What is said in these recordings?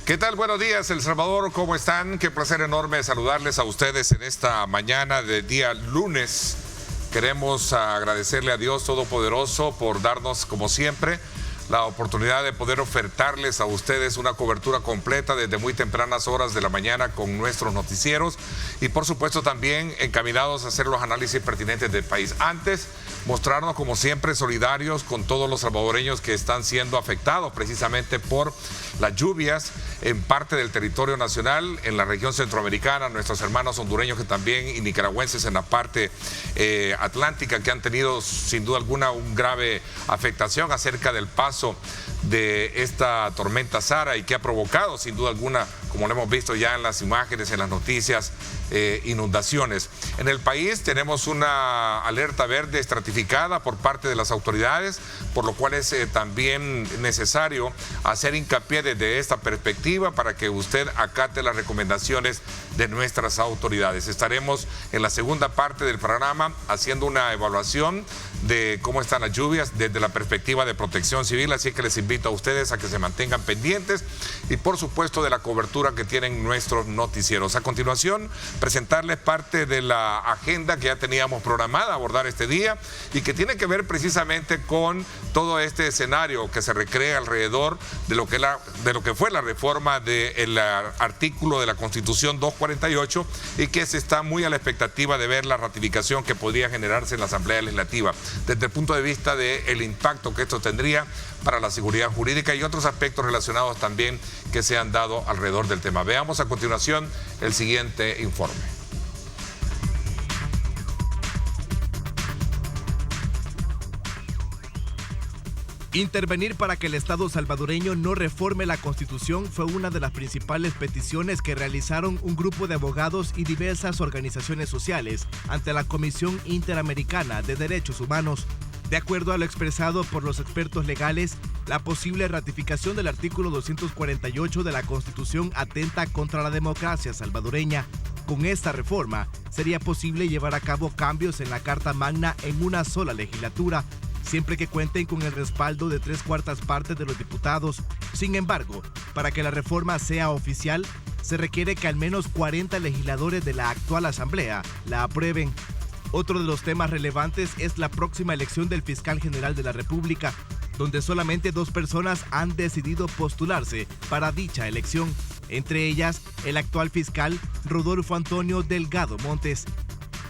¿Qué tal? Buenos días, El Salvador, ¿cómo están? Qué placer enorme saludarles a ustedes en esta mañana de día lunes. Queremos agradecerle a Dios Todopoderoso por darnos, como siempre, la oportunidad de poder ofertarles a ustedes una cobertura completa desde muy tempranas horas de la mañana con nuestros noticieros y por supuesto también encaminados a hacer los análisis pertinentes del país. Antes, mostrarnos como siempre solidarios con todos los salvadoreños que están siendo afectados precisamente por las lluvias en parte del territorio nacional, en la región centroamericana, nuestros hermanos hondureños que también y nicaragüenses en la parte atlántica que han tenido sin duda alguna un grave afectación acerca del paso de esta tormenta Sara y que ha provocado sin duda alguna, como lo hemos visto ya en las imágenes, en las noticias, inundaciones. En el país tenemos una alerta verde estratificada por parte de las autoridades, por lo cual es también necesario hacer hincapié desde esta perspectiva para que usted acate las recomendaciones de nuestras autoridades. Estaremos en la segunda parte del programa haciendo una evaluación de cómo están las lluvias desde la perspectiva de protección civil, así que les invito a ustedes a que se mantengan pendientes y por supuesto de la cobertura que tienen nuestros noticieros. A continuación, presentarles parte de la agenda que ya teníamos programada abordar este día y que tiene que ver precisamente con todo este escenario que se recrea alrededor de lo que fue la reforma del artículo de la Constitución 248 y que se está muy a la expectativa de ver la ratificación que podría generarse en la Asamblea Legislativa desde el punto de vista del impacto que esto tendría para la seguridad jurídica y otros aspectos relacionados también que se han dado alrededor del tema. Veamos a continuación el siguiente informe. Intervenir para que el Estado salvadoreño no reforme la Constitución fue una de las principales peticiones que realizaron un grupo de abogados y diversas organizaciones sociales ante la Comisión Interamericana de Derechos Humanos. De acuerdo a lo expresado por los expertos legales, la posible ratificación del artículo 248 de la Constitución atenta contra la democracia salvadoreña. Con esta reforma, sería posible llevar a cabo cambios en la Carta Magna en una sola legislatura, siempre que cuenten con el respaldo de 3/4 partes de los diputados. Sin embargo, para que la reforma sea oficial, se requiere que al menos 40 legisladores de la actual Asamblea la aprueben. Otro de los temas relevantes es la próxima elección del fiscal general de la República, donde solamente 2 personas han decidido postularse para dicha elección, entre ellas el actual fiscal Rodolfo Antonio Delgado Montes.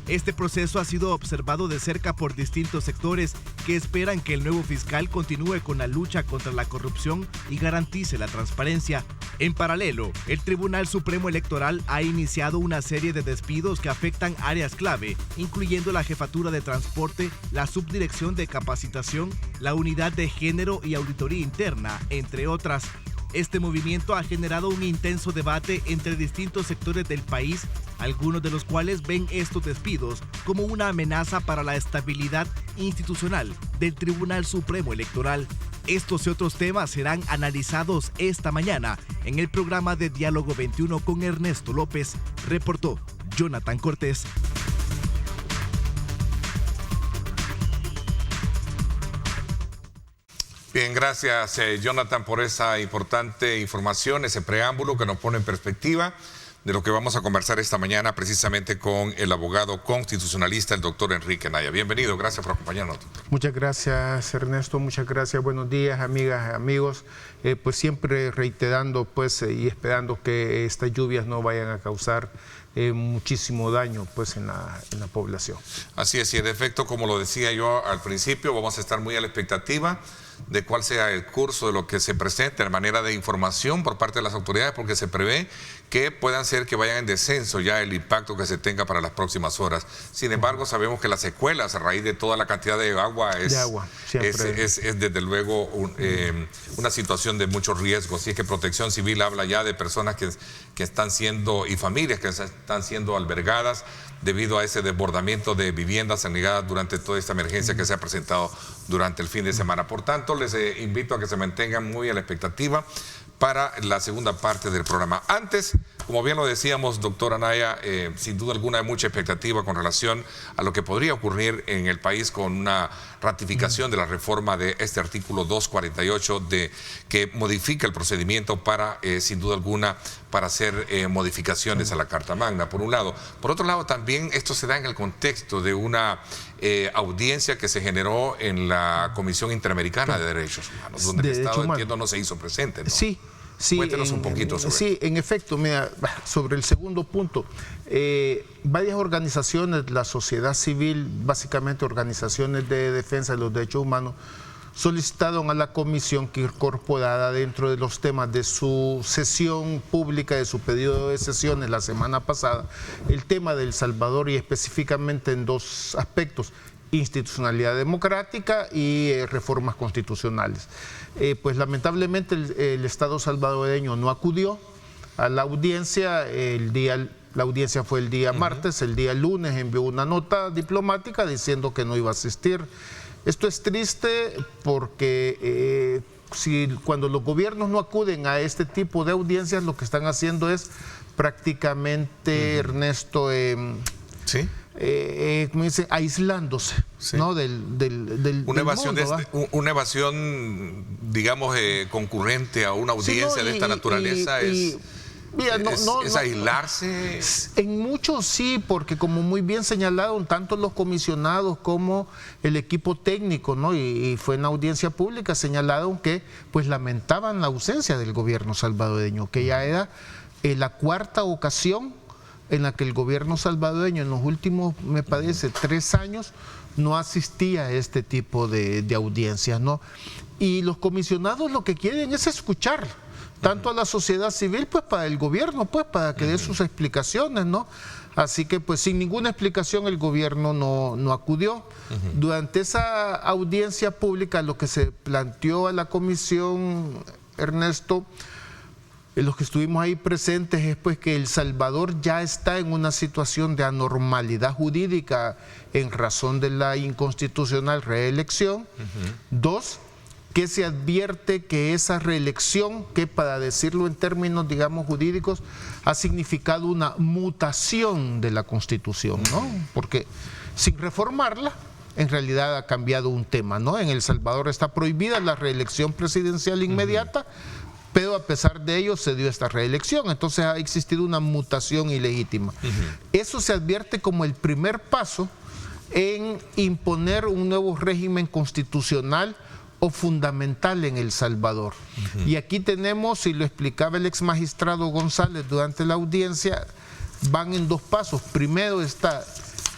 Este proceso ha sido observado de cerca por distintos sectores que esperan que el nuevo fiscal continúe con la lucha contra la corrupción y garantice la transparencia. En paralelo, el Tribunal Supremo Electoral ha iniciado una serie de despidos que afectan áreas clave, incluyendo la Jefatura de Transporte, la Subdirección de Capacitación, la Unidad de Género y Auditoría Interna, entre otras. Este movimiento ha generado un intenso debate entre distintos sectores del país, algunos de los cuales ven estos despidos como una amenaza para la estabilidad institucional del Tribunal Supremo Electoral. Estos y otros temas serán analizados esta mañana en el programa de Diálogo 21 con Ernesto López, reportó Jonathan Cortés. Bien, gracias Jonathan por esa importante información, ese preámbulo que nos pone en perspectiva de lo que vamos a conversar esta mañana precisamente con el abogado constitucionalista, el doctor Enrique Naya. Bienvenido, gracias por acompañarnos, doctor. Muchas gracias, Ernesto, muchas gracias. Buenos días, amigas, amigos. Pues siempre reiterando y esperando que estas lluvias no vayan a causar muchísimo daño en la población. Así es, y en efecto, como lo decía yo al principio, vamos a estar muy a la expectativa de cuál sea el curso de lo que se presente de manera de información por parte de las autoridades, porque se prevé que puedan ser que vayan en descenso ya el impacto que se tenga para las próximas horas. Sin embargo, sabemos que las secuelas a raíz de toda la cantidad de agua es desde luego una situación de mucho riesgo. Así es que Protección Civil habla ya de personas que están siendo, y familias que están siendo albergadas debido a ese desbordamiento de viviendas anegadas durante toda esta emergencia que se ha presentado durante el fin de semana. Por tanto, les invito a que se mantengan muy a la expectativa para la segunda parte del programa. Antes, Como bien lo decíamos, doctora Anaya, sin duda alguna hay mucha expectativa con relación a lo que podría ocurrir en el país con una ratificación de la reforma de este artículo 248 que modifica el procedimiento para, sin duda alguna, para hacer modificaciones a la Carta Magna, por un lado. Por otro lado, también esto se da en el contexto de una audiencia que se generó en la Comisión Interamericana de Derechos Humanos, donde el Estado, entiendo, no se hizo presente, ¿no? Sí. Sí, cuéntenos un poquito sobre sí, en efecto, mira, sobre el segundo punto, varias organizaciones, la sociedad civil, básicamente organizaciones de defensa de los derechos humanos, solicitaron a la comisión que incorporara dentro de los temas de su sesión pública, de su periodo de sesiones la semana pasada, el tema de El Salvador y específicamente en dos aspectos: institucionalidad democrática y reformas constitucionales. Pues lamentablemente el Estado salvadoreño no acudió a la audiencia. La audiencia fue el día martes, el día lunes envió una nota diplomática diciendo que no iba a asistir. Esto es triste porque cuando los gobiernos no acuden a este tipo de audiencias, lo que están haciendo es prácticamente, Ernesto, ¿sí? Como dicen, aislándose, sí, ¿no? del una evasión mundo, una evasión, digamos, concurrente a una audiencia, sí, no, de esta naturaleza mira, es aislarse. En muchos sí, porque como muy bien señalaron tanto los comisionados como el equipo técnico, ¿no? Y fue en la audiencia pública, señalaron que pues lamentaban la ausencia del gobierno salvadoreño, que ya era la cuarta ocasión en la que el gobierno salvadoreño en los últimos, me parece, 3 años no asistía a este tipo de audiencias, ¿no? Y los comisionados lo que quieren es escuchar tanto a la sociedad civil, pues para el gobierno, pues para que dé sus explicaciones, ¿no? Así que pues sin ninguna explicación el gobierno no acudió. Durante esa audiencia pública lo que se planteó a la comisión, Ernesto, los que estuvimos ahí presentes, es pues que El Salvador ya está en una situación de anormalidad jurídica en razón de la inconstitucional reelección. 2, que se advierte que esa reelección, que para decirlo en términos, digamos, jurídicos, ha significado una mutación de la Constitución, ¿no? Porque sin reformarla, en realidad ha cambiado un tema, ¿no? En El Salvador está prohibida la reelección presidencial inmediata, pero a pesar de ello se dio esta reelección, entonces ha existido una mutación ilegítima. Eso se advierte como el primer paso en imponer un nuevo régimen constitucional o fundamental en El Salvador. Y aquí tenemos, y lo explicaba el ex magistrado González durante la audiencia, van en 2 pasos. Primero está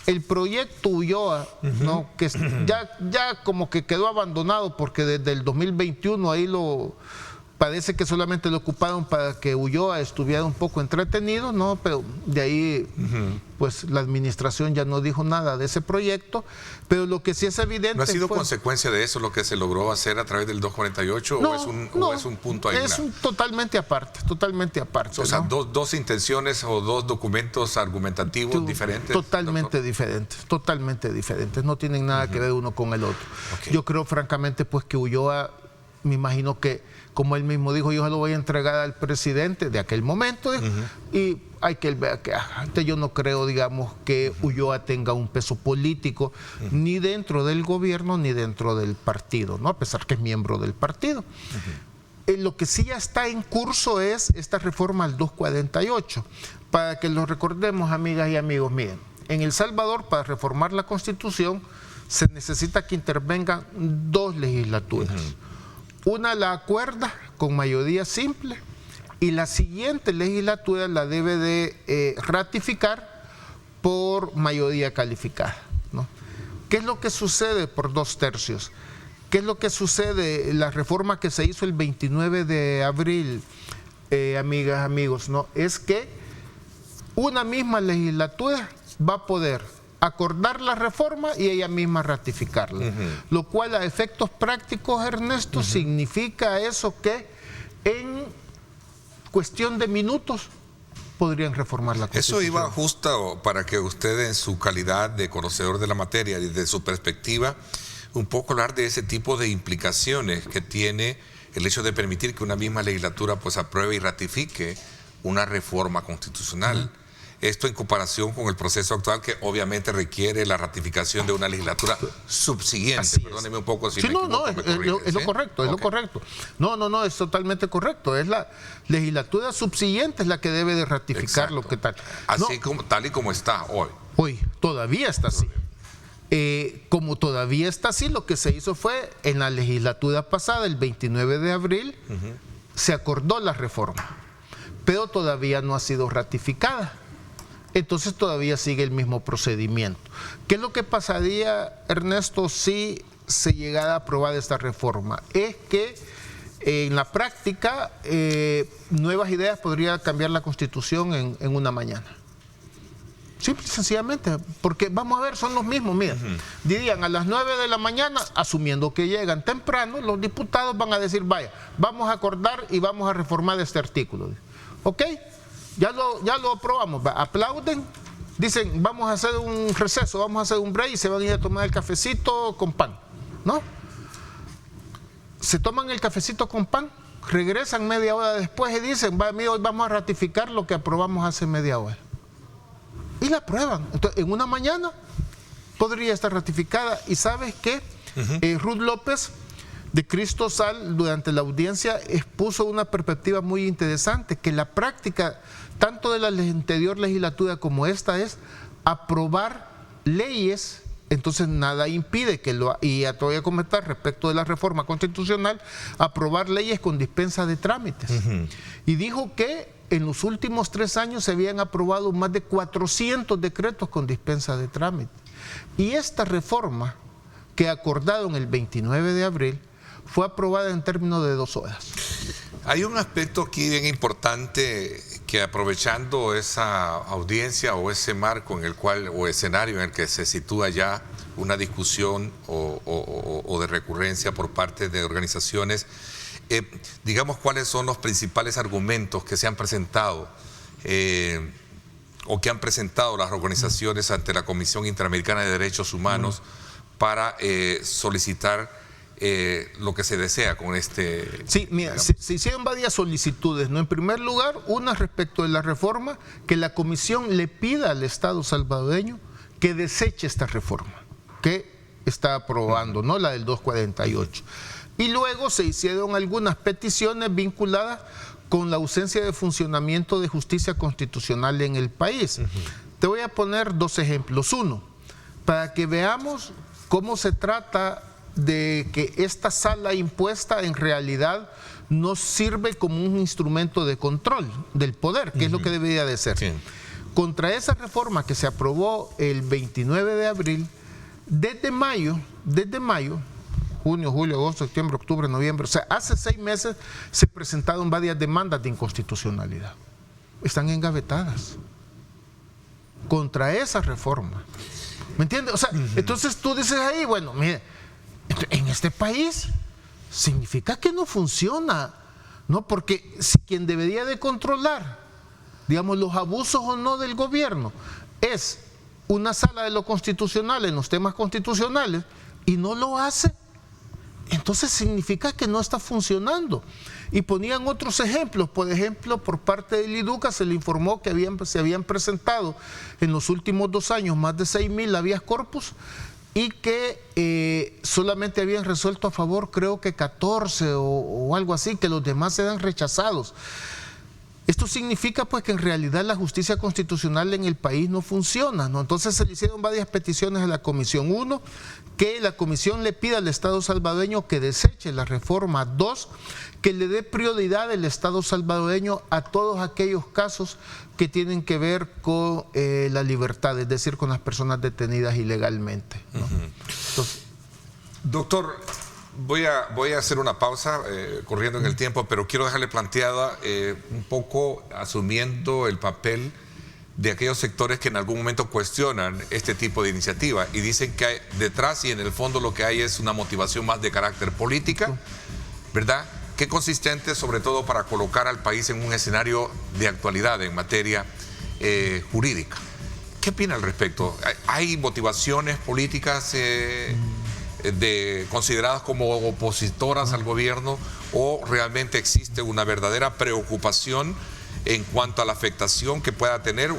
el proyecto Ulloa, ¿no? Que ya como que quedó abandonado porque desde el 2021 ahí parece que solamente lo ocuparon para que Ulloa estuviera un poco entretenido, ¿no? Pero de ahí, pues la administración ya no dijo nada de ese proyecto. Pero lo que sí es evidente... ¿No ha sido consecuencia de eso lo que se logró hacer a través del 248 o es un punto ahí? Es totalmente aparte, totalmente aparte. O sea, dos intenciones o 2 documentos argumentativos diferentes. Totalmente diferentes, no tienen nada que ver uno con el otro. Yo creo francamente pues que Ulloa, me imagino que, como él mismo dijo, yo se lo voy a entregar al presidente de aquel momento, y hay que ver que antes yo no creo, digamos, que Ulloa tenga un peso político ni dentro del gobierno ni dentro del partido, ¿no? A pesar que es miembro del partido. Lo que sí ya está en curso es esta reforma al 248. Para que lo recordemos, amigas y amigos, miren, en El Salvador, para reformar la Constitución se necesita que intervengan 2 legislaturas. Una la acuerda con mayoría simple y la siguiente legislatura la debe de ratificar por mayoría calificada, ¿no? ¿Qué es lo que sucede por 2/3? ¿Qué es lo que sucede? La reforma que se hizo el 29 de abril, amigas, amigos, ¿no? Es que una misma legislatura va a poder acordar la reforma y ella misma ratificarla, lo cual a efectos prácticos, Ernesto, significa eso que en cuestión de minutos podrían reformar la Constitución. Eso iba justo para que usted, en su calidad de conocedor de la materia y de su perspectiva, un poco hablar de ese tipo de implicaciones que tiene el hecho de permitir que una misma legislatura pues apruebe y ratifique una reforma constitucional. Esto en comparación con el proceso actual, que obviamente requiere la ratificación de una legislatura subsiguiente. Perdóneme un poco si me equivoco, es lo correcto, es lo correcto. No, es totalmente correcto. Es la legislatura subsiguiente es la que debe de ratificar lo que tal. Así como tal y como está hoy. Hoy todavía está así. Como todavía está así, lo que se hizo fue en la legislatura pasada, el 29 de abril, se acordó la reforma, pero todavía no ha sido ratificada. Entonces todavía sigue el mismo procedimiento. ¿Qué es lo que pasaría, Ernesto, si se llegara a aprobar esta reforma? Es que en la práctica Nuevas Ideas podría cambiar la Constitución en una mañana. Simple y sencillamente, porque vamos a ver, son los mismos, mira, dirían a las 9 de la mañana, asumiendo que llegan temprano, los diputados van a decir, vaya, vamos a acordar y vamos a reformar este artículo. ¿Ok? Ya lo aprobamos, aplauden, dicen, vamos a hacer un receso, vamos a hacer un break y se van a ir a tomar el cafecito con pan, ¿no? Se toman el cafecito con pan, regresan media hora después y dicen, hoy vamos a ratificar lo que aprobamos hace media hora. Y la aprueban. Entonces, en una mañana podría estar ratificada. ¿Y sabes qué? Ruth López de Cristo Sal, durante la audiencia, expuso una perspectiva muy interesante, que la práctica, tanto de la anterior legislatura como esta, es aprobar leyes. Entonces nada impide que y ya te voy a comentar respecto de la reforma constitucional, aprobar leyes con dispensa de trámites. Y dijo que en los últimos 3 años se habían aprobado más de 400 decretos con dispensa de trámite. Y esta reforma que acordaron el 29 de abril fue aprobada en términos de 2 horas. Hay un aspecto aquí bien importante que, aprovechando esa audiencia o ese marco en el cual, o escenario en el que se sitúa ya una discusión o de recurrencia por parte de organizaciones, digamos, cuáles son los principales argumentos que se han presentado o que han presentado las organizaciones ante la Comisión Interamericana de Derechos Humanos para solicitar lo que se desea con este... Sí, mira, se hicieron varias solicitudes, ¿no? En primer lugar, una respecto de la reforma, que la Comisión le pida al Estado salvadoreño que deseche esta reforma que está aprobando, ¿no? La del 248. Y luego se hicieron algunas peticiones vinculadas con la ausencia de funcionamiento de justicia constitucional en el país. Te voy a poner 2 ejemplos. Uno, para que veamos cómo se trata de que esta sala impuesta en realidad no sirve como un instrumento de control del poder, que es lo que debería de ser. Sí. Contra esa reforma que se aprobó el 29 de abril, desde mayo, junio, julio, agosto, septiembre, octubre, noviembre, o sea, hace 6 meses se presentaron varias demandas de inconstitucionalidad. Están engavetadas contra esa reforma. ¿Me entiendes? O sea, entonces tú dices ahí, bueno, mire, en este país significa que no funciona, ¿no? Porque si quien debería de controlar, digamos, los abusos o no del gobierno es una sala de lo constitucional en los temas constitucionales y no lo hace, entonces significa que no está funcionando. Y ponían otros ejemplos. Por ejemplo, por parte del IDUCA se le informó que se habían presentado en los últimos 2 años más de 6.000 habeas corpus y que solamente habían resuelto a favor, creo que 14 o algo así, que los demás eran rechazados. Esto significa pues que en realidad la justicia constitucional en el país no funciona, ¿no? Entonces se le hicieron varias peticiones a la comisión. 1, que la comisión le pida al Estado salvadoreño que deseche la reforma. 2, que le dé prioridad el Estado salvadoreño a todos aquellos casos que tienen que ver con la libertad, es decir, con las personas detenidas ilegalmente, ¿no? Entonces, doctor, voy a hacer una pausa corriendo en el tiempo, pero quiero dejarle planteada un poco asumiendo el papel de aquellos sectores que en algún momento cuestionan este tipo de iniciativa y dicen que hay detrás y en el fondo lo que hay es una motivación más de carácter política, ¿verdad? Que consistente sobre todo para colocar al país en un escenario de actualidad en materia jurídica. ¿Qué opina al respecto? ¿Hay motivaciones políticas consideradas como opositoras al gobierno o realmente existe una verdadera preocupación en cuanto a la afectación que pueda tener,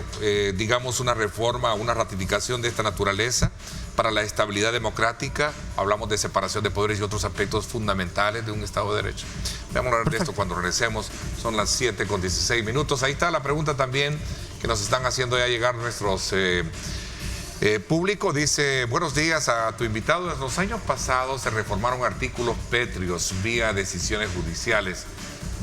digamos, una reforma, una ratificación de esta naturaleza para la estabilidad democrática. Hablamos de separación de poderes y otros aspectos fundamentales de un Estado de Derecho. Vamos a hablar de esto cuando regresemos. Son las 7:16. Ahí está la pregunta también que nos están haciendo ya llegar nuestros público. Dice: buenos días a tu invitado. En los años pasados se reformaron artículos pétreos vía decisiones judiciales.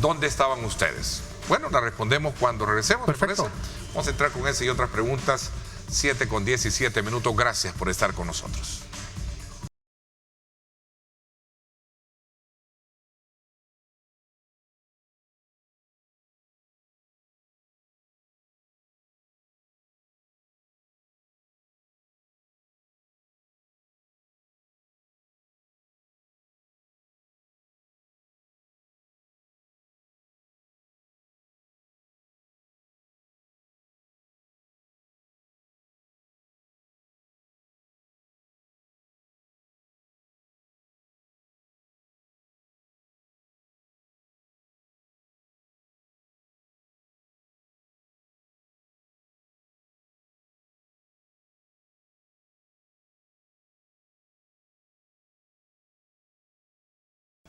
¿Dónde estaban ustedes? Bueno, la respondemos cuando regresemos. Perfecto. Vamos a entrar con esa y otras preguntas. 7:17. Gracias por estar con nosotros.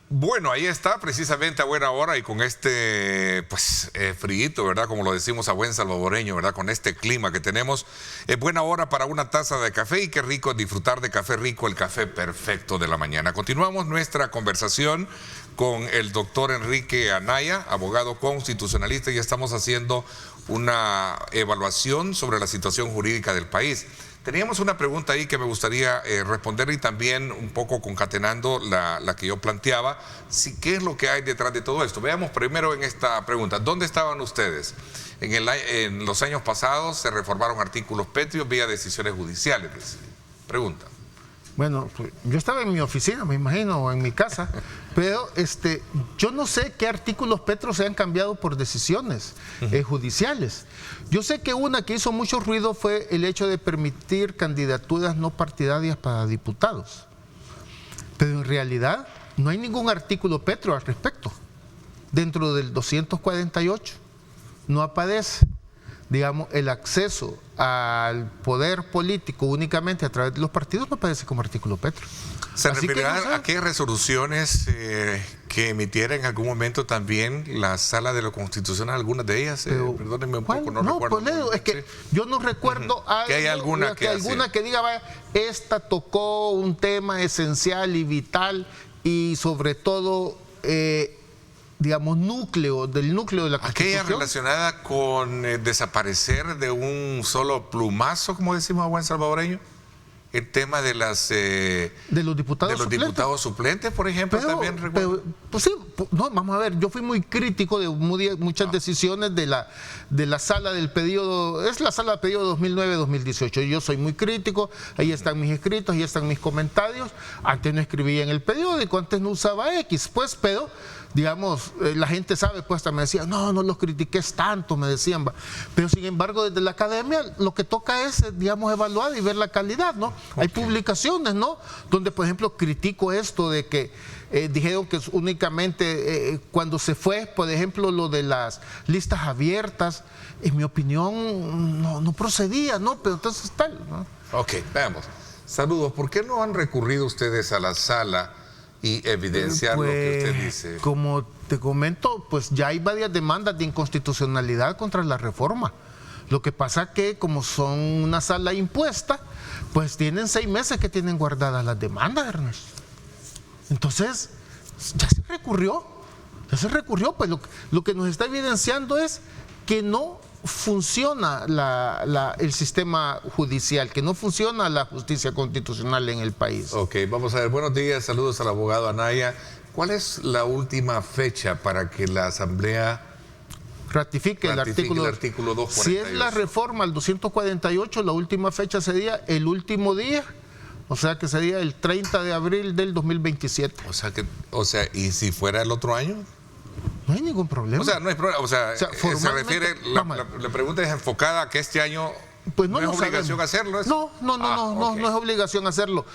Bueno, ahí está, precisamente a buena hora y con este, frío, ¿verdad? Como lo decimos a buen salvadoreño, ¿verdad? Con este clima que tenemos, es buena hora para una taza de café, y qué rico es disfrutar de café rico, el café perfecto de la mañana. Continuamos nuestra conversación con el doctor Enrique Anaya, abogado constitucionalista, y estamos haciendo una evaluación sobre la situación jurídica del país. Teníamos una pregunta ahí que me gustaría responder, y también un poco concatenando la que yo planteaba, ¿qué es lo que hay detrás de todo esto? Veamos primero en esta pregunta, ¿dónde estaban ustedes? En los años pasados se reformaron artículos pétreos vía decisiones judiciales. Pregunta. Bueno, yo estaba en mi oficina, me imagino, o en mi casa, pero yo no sé qué artículos pétreos se han cambiado por decisiones judiciales. Yo sé que una que hizo mucho ruido fue el hecho de permitir candidaturas no partidarias para diputados. Pero en realidad no hay ningún artículo pétreo al respecto. Dentro del 248 no aparece, digamos, el acceso al poder político únicamente a través de los partidos, no aparece como artículo pétreo. ¿Se referirá a qué resoluciones que emitiera en algún momento también la Sala de lo Constitucional, algunas de ellas? Perdónenme un poco, no recuerdo. Es que yo no recuerdo algo, que hay alguna que diga, vaya, esta tocó un tema esencial y vital, y sobre todo, digamos, del núcleo de la Constitución. Aquella relacionada con desaparecer de un solo plumazo, como decimos a buen salvadoreño, el tema de los diputados suplentes, por ejemplo, también recuerdo. Pues sí, no, vamos a ver, yo fui muy crítico de muchas decisiones de la sala del periodo, es la sala del periodo 2009-2018, yo soy muy crítico, ahí están mis escritos, ahí están mis comentarios. Antes no escribía en el periódico, antes no usaba X, pues, pero digamos, la gente sabe, pues hasta me decían, no los critiques tanto, me decían, pero sin embargo desde la academia lo que toca es, digamos, evaluar y ver la calidad, ¿no? Okay. Hay publicaciones, ¿no? Donde, por ejemplo, critico esto de que dijeron que únicamente cuando se fue, por ejemplo, lo de las listas abiertas, en mi opinión no procedía, ¿no? Pero entonces tal, ¿no? Ok, veamos. Saludos, ¿por qué no han recurrido ustedes a la sala y evidenciar lo que usted dice? Como te comento, pues ya hay varias demandas de inconstitucionalidad contra la reforma. Lo que pasa que como son una sala impuesta, pues tienen 6 meses que tienen guardadas las demandas, Ernesto. Entonces, ya se recurrió, pues lo que nos está evidenciando es que no funciona el sistema judicial, que no funciona la justicia constitucional en el país. Ok, vamos a ver, buenos días, saludos al abogado Anaya. ¿Cuál es la última fecha para que la Asamblea ratifique el artículo 248? Si es la reforma al 248, la última fecha sería el último día, o sea que sería el 30 de abril del 2027. O sea, ¿y si fuera el otro año? No hay ningún problema. O sea, no hay problema. Se refiere, la pregunta es enfocada a que este año pues no es obligación hacerlo. No es obligación hacerlo.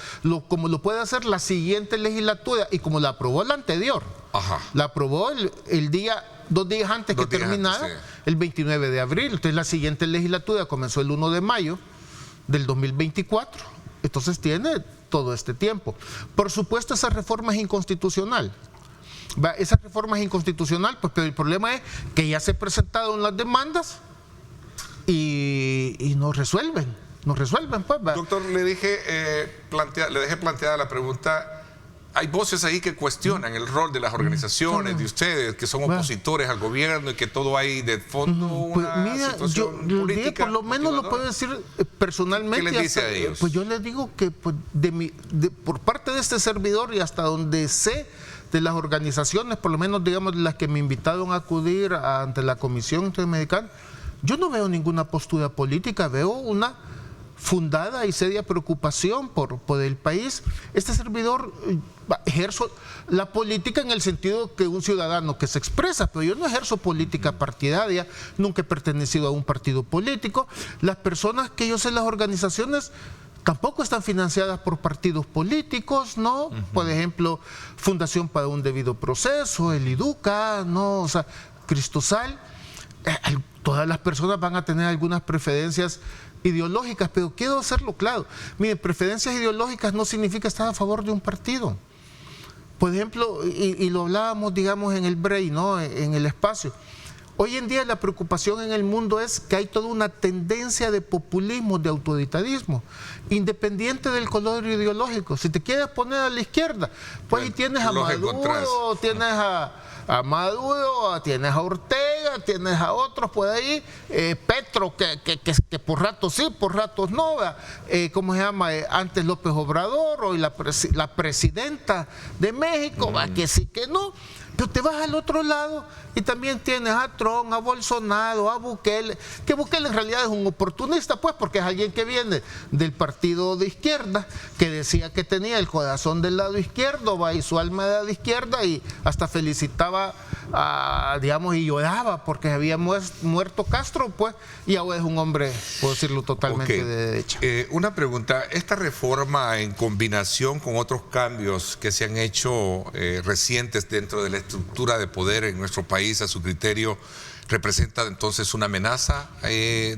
Como lo puede hacer la siguiente legislatura y como la aprobó la anterior. Ajá. La aprobó el día 2 días antes que terminara, el 29 de abril. Entonces la siguiente legislatura comenzó el 1 de mayo del 2024. Entonces tiene todo este tiempo. Por supuesto, esa reforma es inconstitucional. Esa reforma es inconstitucional, pues, pero el problema es que ya se presentaron las demandas y no resuelven. No resuelven, pues. Doctor, le dejé planteada la pregunta. Hay voces ahí que cuestionan el rol de las organizaciones, de ustedes, que son opositores al gobierno y que todo hay de fondo una situación política. Por lo menos lo puedo decir personalmente. ¿Qué les dice a ellos? Pues yo les digo que pues, por parte de este servidor y hasta donde sé de las organizaciones, por lo menos digamos las que me invitaron a acudir ante la Comisión Interamericana, yo no veo ninguna postura política, veo una fundada y seria preocupación por el país. Este servidor ejerzo la política en el sentido que un ciudadano que se expresa, pero yo no ejerzo política partidaria, nunca he pertenecido a un partido político. Las personas que yo sé, las organizaciones, tampoco están financiadas por partidos políticos, ¿no? Por ejemplo, Fundación para un Debido Proceso, el IDUCA, ¿no? O sea, Cristosal. Todas las personas van a tener algunas preferencias ideológicas, pero quiero hacerlo claro. Miren, preferencias ideológicas no significa estar a favor de un partido. Por ejemplo, y lo hablábamos, digamos, en el break, ¿no? En el espacio. Hoy en día la preocupación en el mundo es que hay toda una tendencia de populismo, de autoritarismo, independiente del color ideológico. Si te quieres poner a la izquierda, pues ahí tienes a Maduro, tienes a Maduro, tienes a Ortega, tienes a otros por ahí, Petro, que por ratos sí, por ratos no, ¿cómo se llama? Antes López Obrador, hoy la presidenta de México, que sí, que no. Pero te vas al otro lado y también tienes a Trump, a Bolsonaro, a Bukele, que Bukele en realidad es un oportunista, pues, porque es alguien que viene del partido de izquierda, que decía que tenía el corazón del lado izquierdo, y su alma del lado izquierda, y hasta felicitaba, digamos, y lloraba porque había muerto Castro, pues, y ahora es un hombre, puedo decirlo, totalmente de derecha. Una pregunta, esta reforma en combinación con otros cambios que se han hecho recientes dentro de la estructura de poder en nuestro país, a su criterio, ¿representa entonces una amenaza,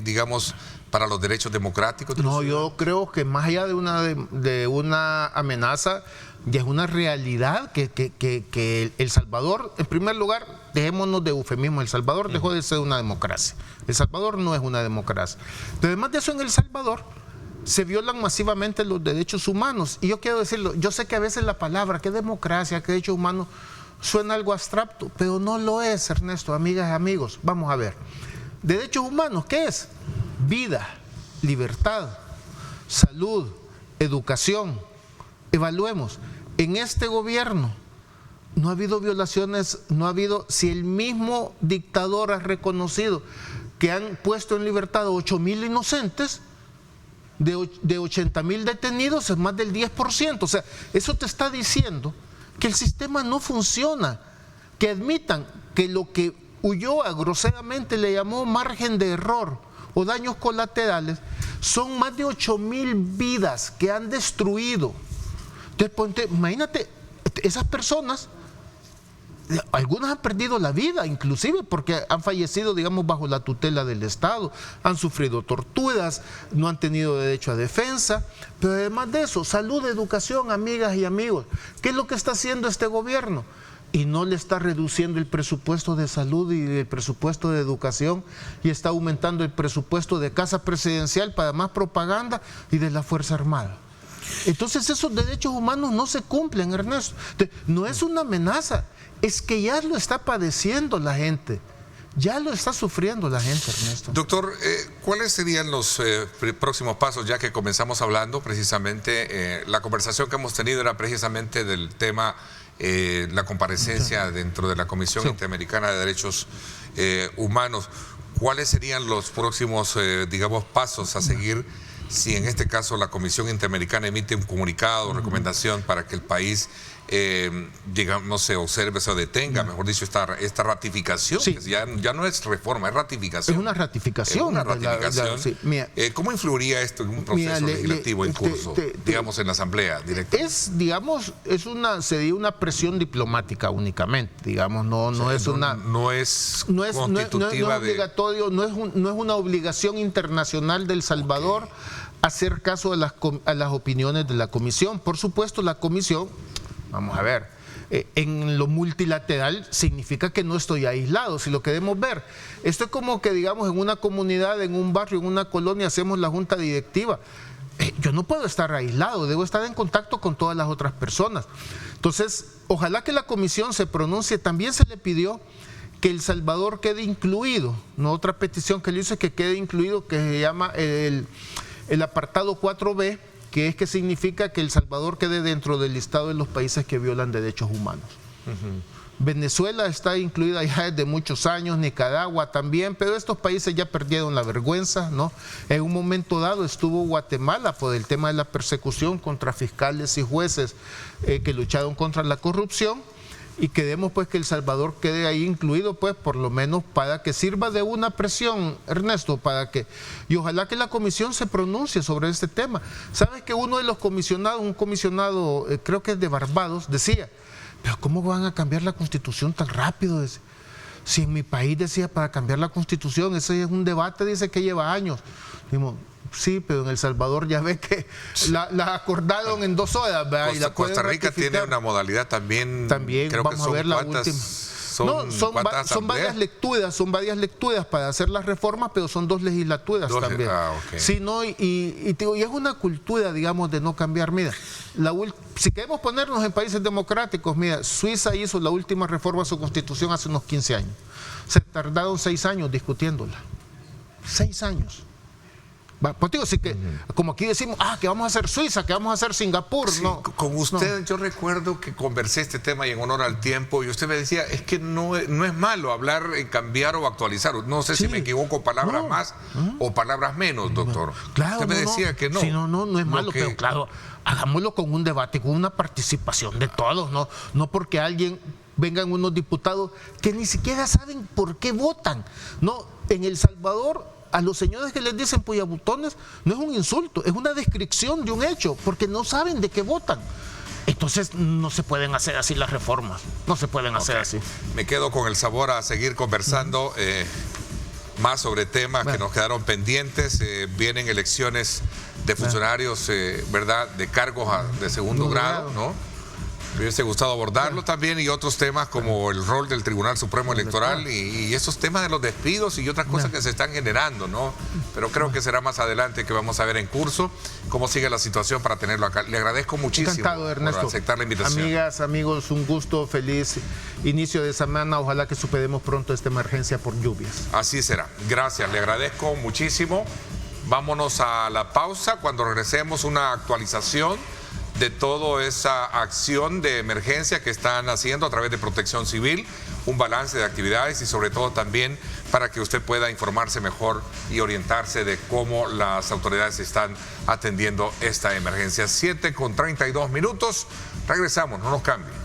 digamos, para los derechos democráticos? No, yo creo que más allá de una amenaza, ya es una realidad que El Salvador, en primer lugar, dejémonos de eufemismo, El Salvador dejó de ser una democracia. El Salvador no es una democracia. Pero además de eso, en El Salvador se violan masivamente los derechos humanos. Y yo quiero decirlo, yo sé que a veces la palabra, ¿qué democracia, qué derechos humanos? Suena algo abstracto, pero no lo es, Ernesto, amigas y amigos. Vamos a ver. Derechos humanos, ¿qué es? Vida, libertad, salud, educación. Evaluemos. En este gobierno no ha habido violaciones, no ha habido, si el mismo dictador ha reconocido que han puesto en libertad a 8,000 inocentes, de 80,000 detenidos es más del 10%. O sea, eso te está diciendo que el sistema no funciona, que admitan que lo que Ulloa groseramente le llamó margen de error o daños colaterales, son más de 8,000 vidas que han destruido. Entonces, imagínate, esas personas, algunas han perdido la vida, inclusive porque han fallecido, digamos, bajo la tutela del Estado, han sufrido torturas, no han tenido derecho a defensa, pero además de eso, salud, educación, amigas y amigos. ¿Qué es lo que está haciendo este gobierno? Y no le está reduciendo el presupuesto de salud y el presupuesto de educación, y está aumentando el presupuesto de Casa Presidencial para más propaganda y de la Fuerza Armada. Entonces esos derechos humanos no se cumplen, Ernesto. No es una amenaza, es que ya lo está padeciendo la gente, ya lo está sufriendo la gente, Ernesto. Doctor, ¿cuáles serían los próximos pasos, ya que comenzamos hablando precisamente, la conversación que hemos tenido era precisamente del tema, la comparecencia dentro de la Comisión Interamericana de Derechos Humanos? ¿Cuáles serían los próximos, digamos, pasos a seguir si en este caso la Comisión Interamericana emite un comunicado o recomendación para que el país digamos, no sé, observe o detenga, mejor dicho, esta ratificación. Sí. Que ya no es reforma, es ratificación. Es una ratificación. Es una ratificación. Sí. Mira, ¿cómo influiría esto en un proceso legislativo en curso, digamos, en la Asamblea directa? Sería una presión diplomática únicamente, digamos, no es obligatorio, no es una obligación internacional de El Salvador hacer caso a las opiniones de la Comisión. Por supuesto, la Comisión, vamos a ver, en lo multilateral significa que no estoy aislado, si lo queremos ver. Esto es como que, digamos, en una comunidad, en un barrio, en una colonia, hacemos la junta directiva. Yo no puedo estar aislado, debo estar en contacto con todas las otras personas. Entonces, ojalá que la Comisión se pronuncie. También se le pidió que El Salvador quede incluido, no otra petición que le hice, que quede incluido, que se llama el apartado 4B, que es que significa que El Salvador quede dentro del listado de los países que violan derechos humanos. Venezuela está incluida ya desde muchos años, Nicaragua también, pero estos países ya perdieron la vergüenza, ¿no? En un momento dado estuvo Guatemala por el tema de la persecución contra fiscales y jueces que lucharon contra la corrupción, y queremos pues que El Salvador quede ahí incluido, pues por lo menos para que sirva de una presión, Ernesto, y ojalá que la Comisión se pronuncie sobre este tema. ¿Sabes que uno de los comisionados, un comisionado, creo que es de Barbados, decía: pero ¿cómo van a cambiar la Constitución tan rápido? Si en mi país, decía, para cambiar la Constitución, ese es un debate, dice, que lleva años. Dijimos, sí, pero en El Salvador ya ve que la acordaron en 2 horas, ¿verdad? Costa Rica tiene una modalidad también creo vamos que son a ver la cuántas, última. Son varias lecturas para hacer las reformas, pero son 2 legislaturas también. Okay. Sí, ¿no? Y es una cultura, digamos, de no cambiar. Mira, si queremos ponernos en países democráticos, mira, Suiza hizo la última reforma a su constitución hace unos 15 años. Se tardaron 6 años discutiéndola. 6 años. Pues digo, sí que, como aquí decimos, que vamos a hacer Suiza, que vamos a hacer Singapur. Sí, no, con usted yo recuerdo que conversé este tema y en honor al tiempo, y usted me decía, es que no es malo hablar en cambiar o actualizar. No sé si me equivoco, palabras más o palabras menos, doctor. Claro, usted me decía que no. Sí, no es malo, pero claro, hagámoslo con un debate, con una participación de todos, no porque vengan unos diputados que ni siquiera saben por qué votan. No, en El Salvador, a los señores que les dicen pollabutones no es un insulto, es una descripción de un hecho, porque no saben de qué votan. Entonces no se pueden hacer así las reformas, no se pueden hacer así. Me quedo con el sabor a seguir conversando más sobre temas que nos quedaron pendientes. Vienen elecciones de funcionarios, ¿verdad?, de cargos de segundo grado, ¿no? Me hubiese gustado abordarlo también, y otros temas como el rol del Tribunal Supremo Electoral y esos temas de los despidos y otras cosas que se están generando, ¿no? Pero creo que será más adelante que vamos a ver en curso cómo sigue la situación para tenerlo acá. Le agradezco muchísimo. Encantado, Ernesto, por aceptar la invitación. Amigas, amigos, un gusto, feliz inicio de semana. Ojalá que superemos pronto esta emergencia por lluvias. Así será. Gracias, le agradezco muchísimo. Vámonos a la pausa. Cuando regresemos, una actualización de toda esa acción de emergencia que están haciendo a través de Protección Civil, un balance de actividades y sobre todo también para que usted pueda informarse mejor y orientarse de cómo las autoridades están atendiendo esta emergencia. 7:32. Regresamos, no nos cambien.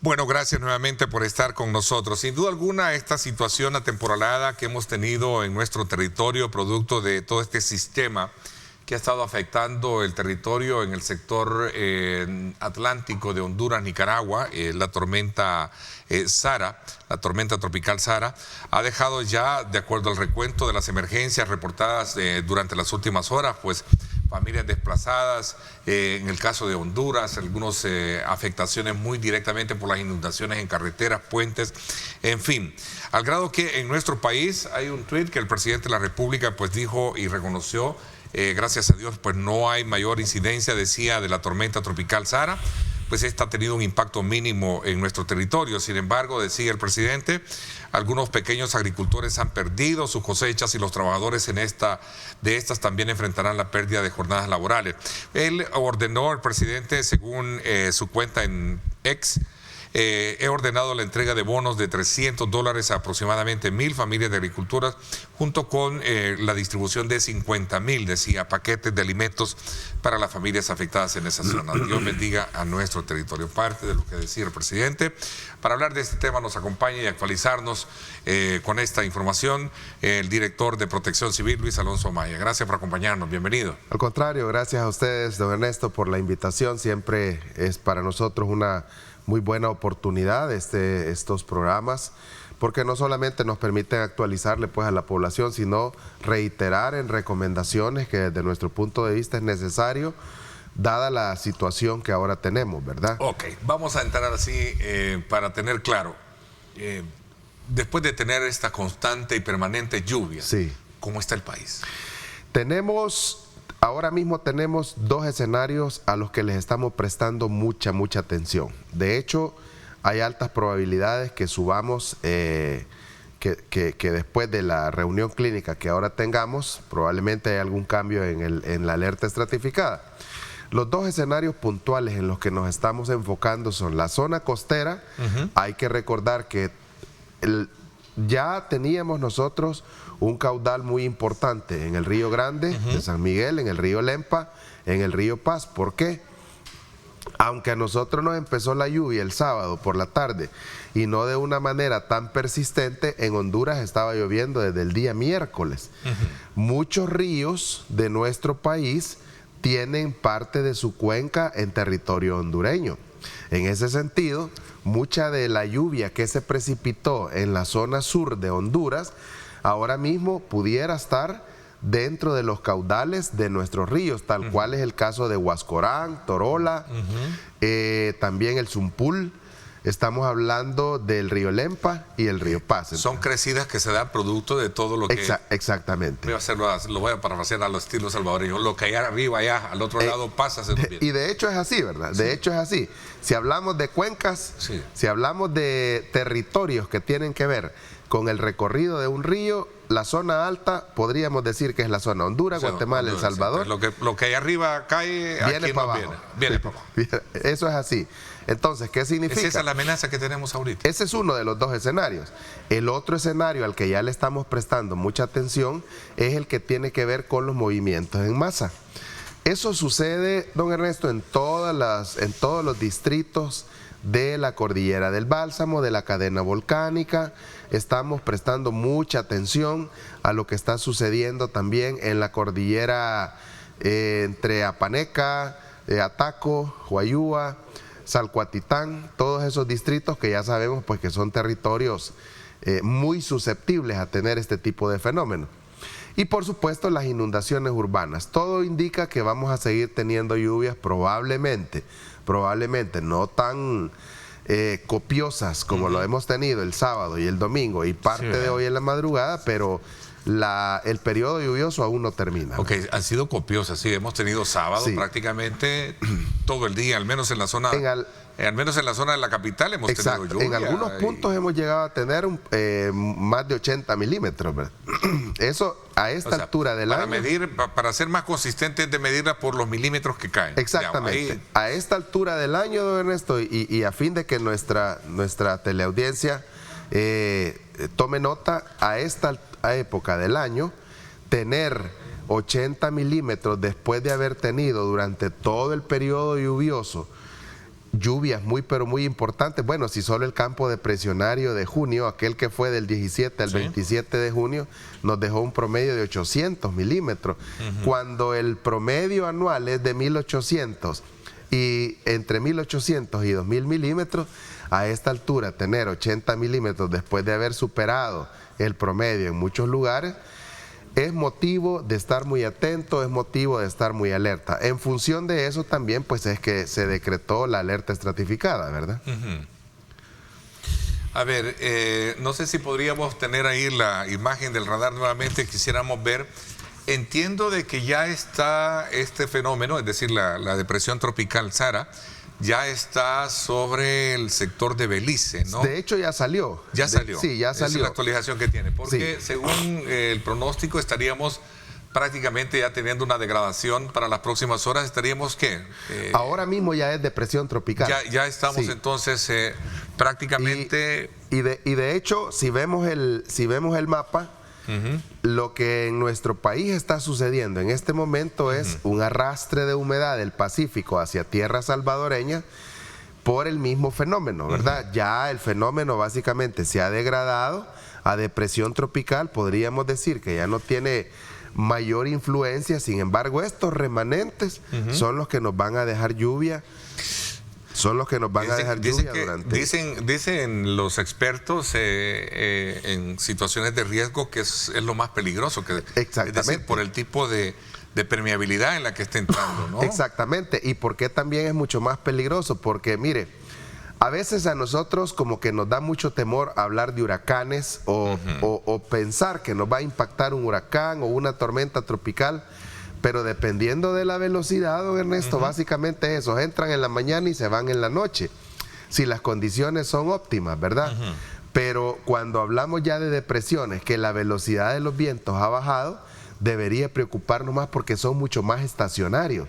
Bueno, gracias nuevamente por estar con nosotros. Sin duda alguna, esta situación atemporalada que hemos tenido en nuestro territorio, producto de todo este sistema que ha estado afectando el territorio en el sector atlántico de Honduras, Nicaragua, la tormenta Sara, la tormenta tropical Sara, ha dejado ya, de acuerdo al recuento de las emergencias reportadas durante las últimas horas, pues familias desplazadas, en el caso de Honduras, algunas afectaciones muy directamente por las inundaciones en carreteras, puentes, en fin. Al grado que en nuestro país hay un tuit que el presidente de la República pues dijo y reconoció, gracias a Dios pues no hay mayor incidencia, decía, de la tormenta tropical Sara. Pues esta ha tenido un impacto mínimo en nuestro territorio. Sin embargo, decía el presidente, algunos pequeños agricultores han perdido sus cosechas y los trabajadores de estas también enfrentarán la pérdida de jornadas laborales. Él ordenó, el presidente, según su cuenta en X, he ordenado la entrega de bonos de $300 a aproximadamente 1,000 familias de agricultoras, junto con la distribución de 50,000, decía, paquetes de alimentos para las familias afectadas en esa zona. Dios bendiga a nuestro territorio. Parte de lo que decía el presidente. Para hablar de este tema nos acompaña y actualizarnos con esta información el director de Protección Civil, Luis Alonso Maya. Gracias por acompañarnos. Bienvenido. Al contrario, gracias a ustedes, don Ernesto, por la invitación. Siempre es para nosotros una muy buena oportunidad estos programas, porque no solamente nos permiten actualizarle pues a la población, sino reiterar en recomendaciones que desde nuestro punto de vista es necesario, dada la situación que ahora tenemos, ¿verdad? Ok, vamos a entrar así para tener claro, después de tener esta constante y permanente lluvia, sí, ¿cómo está el país? Ahora mismo tenemos dos escenarios a los que les estamos prestando mucha atención. De hecho, hay altas probabilidades que subamos, que después de la reunión clínica que ahora tengamos, probablemente hay algún cambio en la alerta estratificada. Los dos escenarios puntuales en los que nos estamos enfocando son la zona costera. Hay que recordar que ya teníamos nosotros un caudal muy importante en el Río Grande de San Miguel, en el río Lempa, en el río Paz. ¿Por qué? Aunque a nosotros nos empezó la lluvia el sábado por la tarde y no de una manera tan persistente, en Honduras estaba lloviendo desde el día miércoles. Muchos ríos de nuestro país tienen parte de su cuenca en territorio hondureño. En ese sentido, mucha de la lluvia que se precipitó en la zona sur de Honduras ahora mismo pudiera estar dentro de los caudales de nuestros ríos, tal cual es el caso de Huascorán, Torola, también el Zumpul. Estamos hablando del río Lempa y el río Paz. Son crecidas que se dan producto de todo lo que... Exactamente. Lo voy a parafrasear a los estilos salvadoreños. Lo que hay arriba, allá, al otro lado pasa. Y de hecho es así, ¿verdad? De hecho es así. Si hablamos de cuencas, si hablamos de territorios que tienen que ver con el recorrido de un río, la zona alta podríamos decir que es la zona Honduras, Guatemala, El Salvador. Lo que hay arriba cae, viene para abajo. Viene para abajo. Eso es así. Entonces, ¿qué significa? Esa es la amenaza que tenemos ahorita. Ese es uno de los dos escenarios. El otro escenario al que ya le estamos prestando mucha atención es el que tiene que ver con los movimientos en masa. Eso sucede, don Ernesto, en todos los distritos de la cordillera del Bálsamo, de la cadena volcánica. Estamos prestando mucha atención a lo que está sucediendo también en la cordillera entre Apaneca, Ataco, Huayúa, Salcuatitán, todos esos distritos que ya sabemos pues que son territorios muy susceptibles a tener este tipo de fenómenos. Y por supuesto las inundaciones urbanas. Todo indica que vamos a seguir teniendo lluvias probablemente no tan copiosas como lo hemos tenido el sábado y el domingo y parte de hoy en la madrugada, pero el periodo lluvioso aún no termina. Ok, han sido copiosas, sí, hemos tenido sábado prácticamente todo el día, al menos en la zona... al menos en la zona de la capital hemos tenido lluvia. En algunos puntos hemos llegado a tener más de 80 milímetros, ¿verdad? Eso a esta altura del año... Para ser más consistente es de medirla por los milímetros que caen. Exactamente. Digamos, a esta altura del año, don Ernesto, y a fin de que nuestra teleaudiencia tome nota, a esta época del año, tener 80 milímetros después de haber tenido durante todo el periodo lluvioso lluvias pero muy importantes. Bueno, si solo el campo depresionario de junio, aquel que fue del 17 al 27 de junio, nos dejó un promedio de 800 milímetros, cuando el promedio anual es de 1800 y entre 1800 y 2000 milímetros, a esta altura tener 80 milímetros después de haber superado el promedio en muchos lugares, es motivo de estar muy atento, es motivo de estar muy alerta. En función de eso también pues es que se decretó la alerta estratificada, ¿verdad? A ver, no sé si podríamos tener ahí la imagen del radar nuevamente, quisiéramos ver. Entiendo de que ya está este fenómeno, es decir, la depresión tropical Sara, ya está sobre el sector de Belice, ¿no? De hecho ya salió. Ya salió. Sí, ya salió. Esa es la actualización que tiene, porque sí, según el pronóstico estaríamos prácticamente ya teniendo una degradación para las próximas horas. Estaríamos, ¿qué? Ahora mismo ya es depresión tropical. Ya estamos sí, entonces prácticamente... Y de hecho, si vemos el mapa, lo que en nuestro país está sucediendo en este momento es un arrastre de humedad del Pacífico hacia tierra salvadoreña por el mismo fenómeno, ¿verdad? Ya el fenómeno básicamente se ha degradado a depresión tropical, podríamos decir que ya no tiene mayor influencia, sin embargo estos remanentes son los que nos van a dejar lluvia. Son los que nos van a dejar lluvia durante... Dicen los expertos en situaciones de riesgo que es lo más peligroso. Exactamente. Es decir, por el tipo de permeabilidad en la que está entrando, ¿no? Exactamente. ¿Y por qué también es mucho más peligroso? Porque, mire, a veces a nosotros como que nos da mucho temor hablar de huracanes o pensar que nos va a impactar un huracán o una tormenta tropical. Pero dependiendo de la velocidad, don Ernesto, básicamente esos entran en la mañana y se van en la noche, si las condiciones son óptimas, ¿verdad? Pero cuando hablamos ya de depresiones, que la velocidad de los vientos ha bajado, debería preocuparnos más porque son mucho más estacionarios.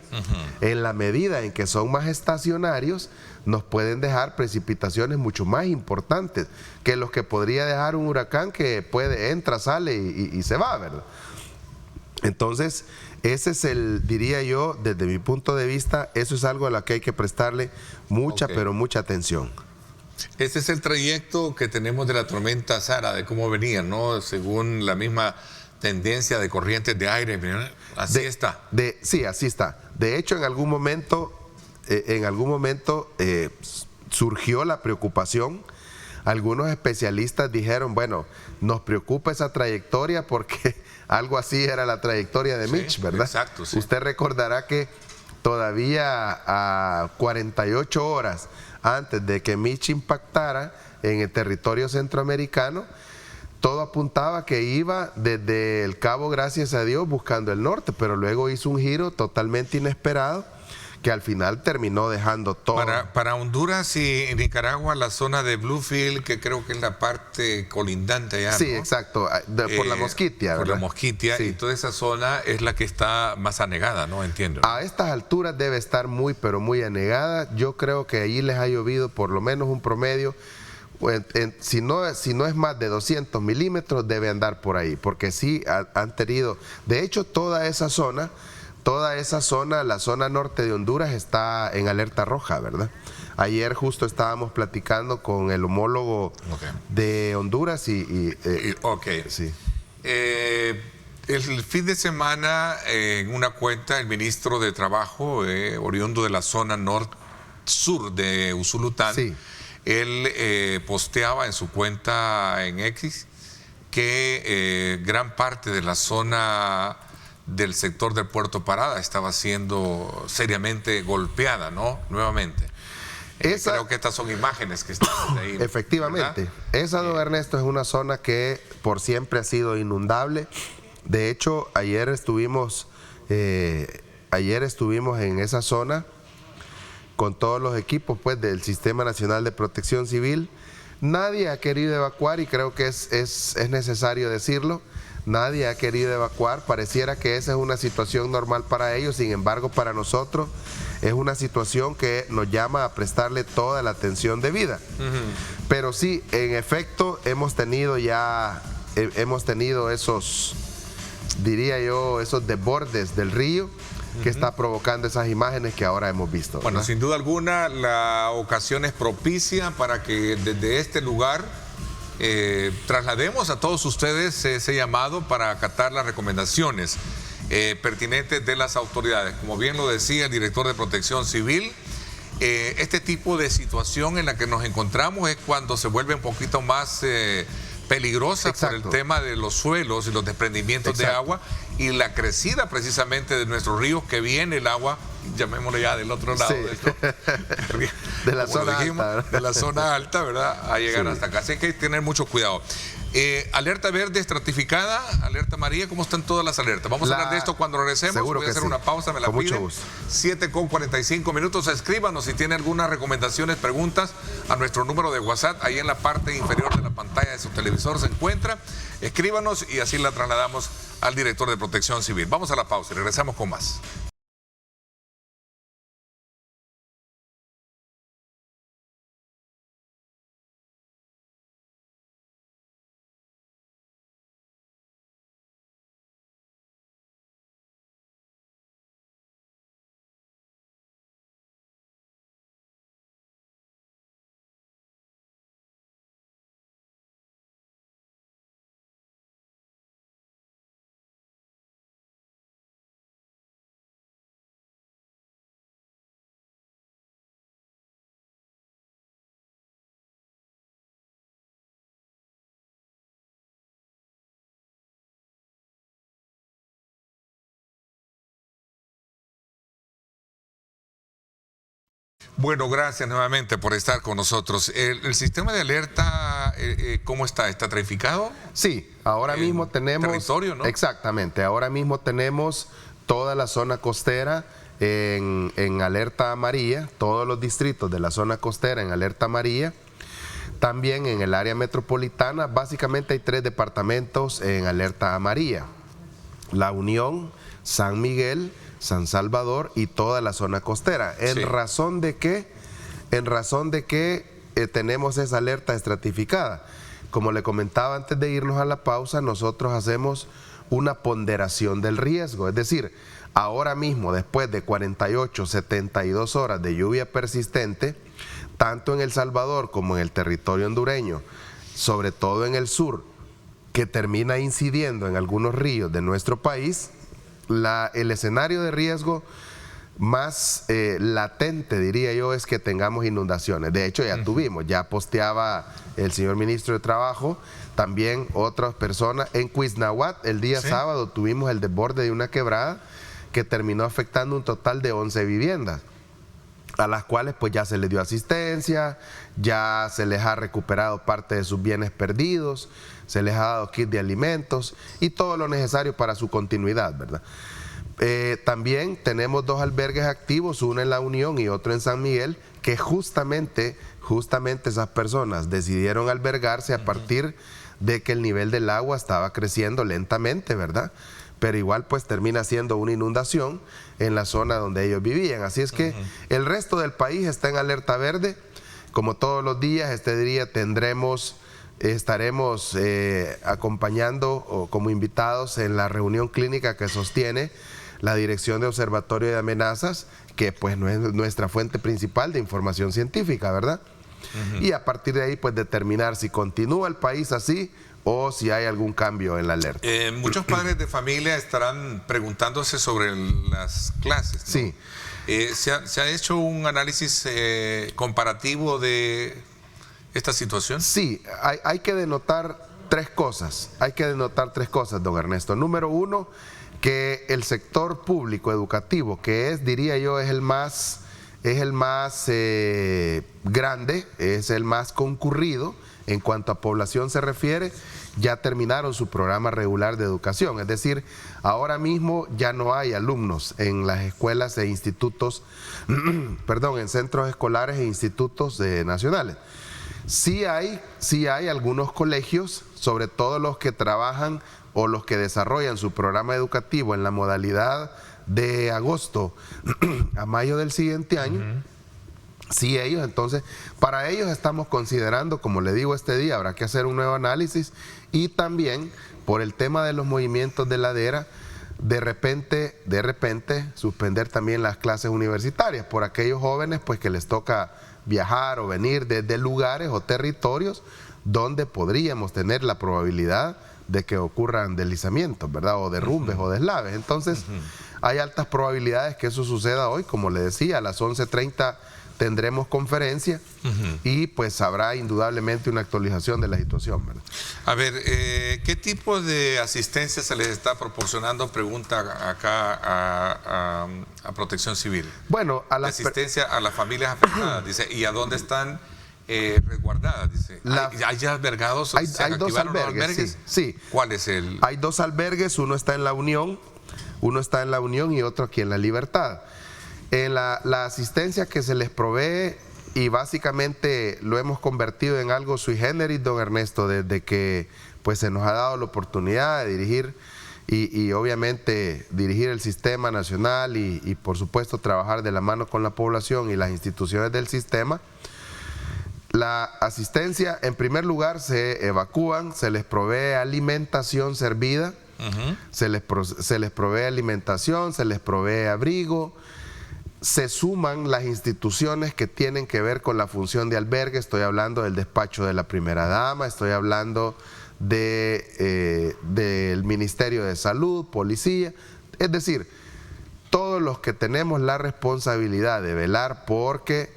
En la medida en que son más estacionarios, nos pueden dejar precipitaciones mucho más importantes que los que podría dejar un huracán que entra, sale y se va, ¿verdad? Entonces, ese es diría yo, desde mi punto de vista, eso es algo a lo que hay que prestarle mucha, pero mucha atención. Este es el trayecto que tenemos de la tormenta Sara, de cómo venía, ¿no? Según la misma tendencia de corrientes de aire, así está. Sí, así está. De hecho, en algún momento surgió la preocupación. Algunos especialistas dijeron, bueno, nos preocupa esa trayectoria porque algo así era la trayectoria de Mitch, ¿verdad? Exacto, sí. Usted recordará que todavía a 48 horas antes de que Mitch impactara en el territorio centroamericano, todo apuntaba que iba desde el Cabo, gracias a Dios, buscando el norte, pero luego hizo un giro totalmente inesperado que al final terminó dejando todo. Para Honduras y Nicaragua, la zona de Bluefield, que creo que es la parte colindante allá, sí, ¿no? Exacto, por la Mosquitia, ¿verdad? Por la Mosquitia, sí. Y toda esa zona es la que está más anegada, ¿no? Entiendo. A estas alturas debe estar muy, pero muy anegada. Yo creo que allí les ha llovido por lo menos un promedio, si no es más de 200 milímetros, debe andar por ahí, porque sí han tenido, de hecho toda esa zona, la zona norte de Honduras está en alerta roja, ¿verdad? Ayer justo estábamos platicando con el homólogo de Honduras sí. El fin de semana, en una cuenta, el ministro de Trabajo, oriundo de la zona sur de Usulután, sí, él posteaba en su cuenta en X que gran parte de la zona del sector del Puerto Parada estaba siendo seriamente golpeada, ¿no? Nuevamente. Creo que estas son imágenes que están ahí. Efectivamente. ¿Verdad? Esa, don Ernesto, es una zona que por siempre ha sido inundable. De hecho, ayer estuvimos en esa zona con todos los equipos pues del Sistema Nacional de Protección Civil. Nadie ha querido evacuar y creo que es necesario decirlo. Nadie ha querido evacuar, pareciera que esa es una situación normal para ellos, sin embargo para nosotros es una situación que nos llama a prestarle toda la atención debida. Pero sí, en efecto, hemos tenido esos, diría yo, esos desbordes del río que está provocando esas imágenes que ahora hemos visto, ¿verdad? Bueno, sin duda alguna la ocasión es propicia para que desde este lugar traslademos a todos ustedes ese llamado para acatar las recomendaciones pertinentes de las autoridades. Como bien lo decía el director de Protección Civil, este tipo de situación en la que nos encontramos es cuando se vuelve un poquito más peligrosa. Exacto. Por el tema de los suelos y los desprendimientos de agua y la crecida precisamente de nuestros ríos, que viene el agua, llamémosle ya del otro lado, de la zona alta, de la zona alta, ¿verdad? A llegar hasta acá. Así que hay que tener mucho cuidado. Alerta verde estratificada, alerta amarilla, ¿cómo están todas las alertas? Vamos a hablar de esto cuando regresemos. Seguro voy a hacer una pausa, me la con piden. mucho gusto. 7:45. Escríbanos si tiene algunas recomendaciones, preguntas a nuestro número de WhatsApp. Ahí en la parte inferior de la pantalla de su televisor se encuentra. Escríbanos y así la trasladamos al director de Protección Civil. Vamos a la pausa y regresamos con más. Bueno, gracias nuevamente por estar con nosotros. ¿El sistema de alerta cómo está? ¿Está estratificado? Sí, ahora mismo tenemos... territorio, ¿no? Exactamente, ahora mismo tenemos toda la zona costera en alerta amarilla, todos los distritos de la zona costera en alerta amarilla. También en el área metropolitana, básicamente hay 3 departamentos en alerta amarilla: La Unión, San Miguel, San Salvador y toda la zona costera. ¿En razón de qué? En razón de que tenemos esa alerta estratificada. Como le comentaba antes de irnos a la pausa, nosotros hacemos una ponderación del riesgo. Es decir, ahora mismo, después de 48, 72 horas de lluvia persistente, tanto en El Salvador como en el territorio hondureño, sobre todo en el sur, que termina incidiendo en algunos ríos de nuestro país, el escenario de riesgo más latente, diría yo, es que tengamos inundaciones. De hecho, ya tuvimos, ya posteaba el señor ministro de Trabajo, también otras personas. En Cuiznahuat, el día sábado, tuvimos el desborde de una quebrada que terminó afectando un total de 11 viviendas, a las cuales pues ya se les dio asistencia, ya se les ha recuperado parte de sus bienes perdidos, se les ha dado kit de alimentos y todo lo necesario para su continuidad, ¿verdad? También tenemos 2 albergues activos, uno en La Unión y otro en San Miguel, que justamente esas personas decidieron albergarse a partir de que el nivel del agua estaba creciendo lentamente, ¿verdad? Pero igual pues termina siendo una inundación en la zona donde ellos vivían. Así es que el resto del país está en alerta verde. Como todos los días, este día estaremos acompañando o como invitados en la reunión clínica que sostiene la Dirección de Observatorio de Amenazas, que pues no es nuestra fuente principal de información científica, ¿verdad? Y a partir de ahí pues determinar si continúa el país así o si hay algún cambio en la alerta. Muchos padres de familia estarán preguntándose sobre las clases, ¿no? Sí. ¿Se ha hecho un análisis comparativo de esta situación? Sí, hay que denotar 3 cosas. Hay que denotar 3 cosas, don Ernesto. Número 1, que el sector público educativo, que es, diría yo, es el más grande, es el más concurrido en cuanto a población se refiere, ya terminaron su programa regular de educación. Es decir, ahora mismo ya no hay alumnos en las escuelas e institutos, perdón, en centros escolares e institutos nacionales. Sí hay algunos colegios, sobre todo los que trabajan o los que desarrollan su programa educativo en la modalidad de agosto a mayo del siguiente año. Sí, ellos, entonces, para ellos estamos considerando, como le digo, este día habrá que hacer un nuevo análisis, y también por el tema de los movimientos de ladera, de repente suspender también las clases universitarias por aquellos jóvenes pues que les toca viajar o venir desde lugares o territorios donde podríamos tener la probabilidad de que ocurran deslizamientos, ¿verdad? O derrumbes o deslaves. Entonces, hay altas probabilidades que eso suceda hoy, como le decía, a las 11:30 tendremos conferencia y pues habrá indudablemente una actualización de la situación, ¿verdad? A ver, ¿qué tipo de asistencia se les está proporcionando? Pregunta acá a Protección Civil. Bueno, a la asistencia a las familias afectadas, dice, ¿y a dónde están resguardadas? Dice, ¿hay ya albergados? Hay dos albergues, sí. ¿Cuál es el...? Hay dos albergues, uno está en La Unión y otro aquí en La Libertad. La asistencia que se les provee, y básicamente lo hemos convertido en algo sui generis, don Ernesto, desde que pues se nos ha dado la oportunidad de dirigir y obviamente dirigir el sistema nacional y por supuesto trabajar de la mano con la población y las instituciones del sistema. La asistencia, en primer lugar, se evacúan, se les provee alimentación servida, se les provee alimentación, se les provee abrigo. Se suman las instituciones que tienen que ver con la función de albergue. Estoy hablando del despacho de la primera dama, estoy hablando del Ministerio de Salud, policía, es decir, todos los que tenemos la responsabilidad de velar porque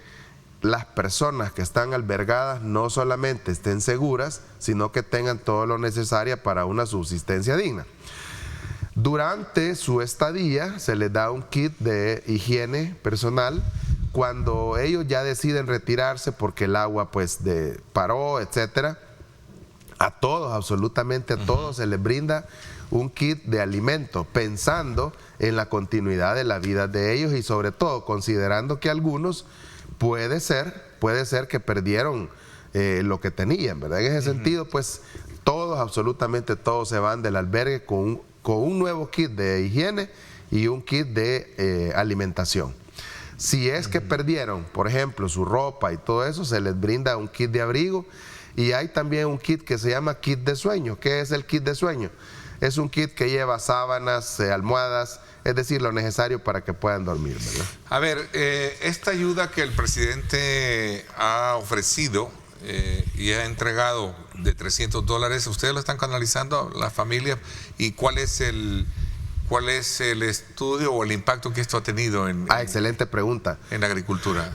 las personas que están albergadas no solamente estén seguras, sino que tengan todo lo necesario para una subsistencia digna. Durante su estadía se les da un kit de higiene personal. Cuando ellos ya deciden retirarse porque el agua pues paró, etcétera, a todos, absolutamente a todos, se les brinda un kit de alimento, pensando en la continuidad de la vida de ellos y sobre todo considerando que algunos puede ser que perdieron lo que tenían, ¿verdad? En ese sentido, pues todos, absolutamente todos se van del albergue con un nuevo kit de higiene y un kit de alimentación. Si es que perdieron, por ejemplo, su ropa y todo eso, se les brinda un kit de abrigo y hay también un kit que se llama kit de sueño. ¿Qué es el kit de sueño? Es un kit que lleva sábanas, almohadas, es decir, lo necesario para que puedan dormir, ¿verdad? A ver, esta ayuda que el presidente ha ofrecido y ha entregado de $300, ¿ustedes lo están canalizando a las familias? ¿Y cuál es el estudio o el impacto que esto ha tenido excelente pregunta. En la agricultura?